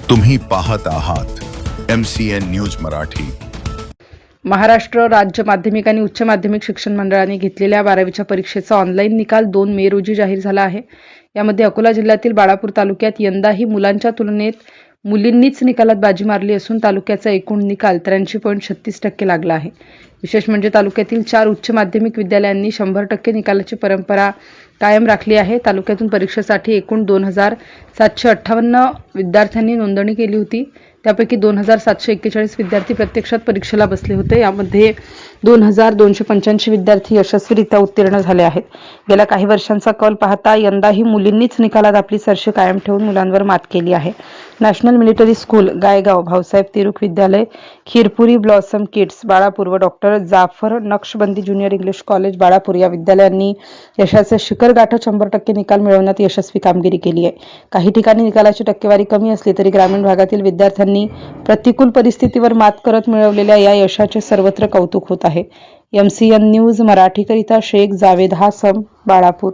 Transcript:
तुम्ही पाहत आहात MCN न्यूज मराठी। महाराष्ट्र राज्य माध्यमिक आणि उच्च माध्यमिक शिक्षण मंडळाने घेतलेल्या 12वीच्या परीक्षेचा ऑनलाईन निकाल 2 मे रोजी जाहीर झाला आहे। यामध्ये अकोला जिल्ह्यातील बाळापूर तालुक्यात यंदाही मुलांच्या तुलनेत मुलींनीच निकालात बाजी मारली असून तालुक्याचा एकूण निकाल 83.36% लागला आहे। विशेष म्हणजे तालुक्यातील 4 उच्च माध्यमिक विद्यालयांनी 100% निकालाची परंपरा कायम राखली आहे। तालुक्यातून परीक्षेसाठी एकूण 2758 विद्यार्थ्यांनी नोंदणी केली होती। त्यापैकी 2741 विद्यार्थी प्रत्यक्षात परीक्षेला बसले होते। यामध्ये 2285 विद्यार्थी यशस्वीरित्या उत्तीर्ण झाले आहेत। गेल्या काही वर्षांचा कल पाहता यंदाही मुलींनीच निकालात आपली सरशी कायम ठेवून मुलांवर मात केली आहे। National Military School, Gaygaon, Bhausaheb Tiruk Vidyalaya, Khirpuri Blossom Kids Balapur व doctor Jafar Nakshbandi junior English college Balapur या विद्यालयांनी यशाचे शिखर गाठत 100% निकाल मिळवण्यात यशस्वी कामगिरी केली आहे। काही ठिकाणी निकालाची टक्केवारी कमी असली तरी ग्रामीण भागातील विद्यार्थ्यांनी प्रतिकूल परिस्थितीवर मात करत मिळवलेल्या या यशाचे सर्वत्र कौतुक होत आहे। MCN न्यूज मराठीकरिता शेख जावेद हासम, बाळापूर।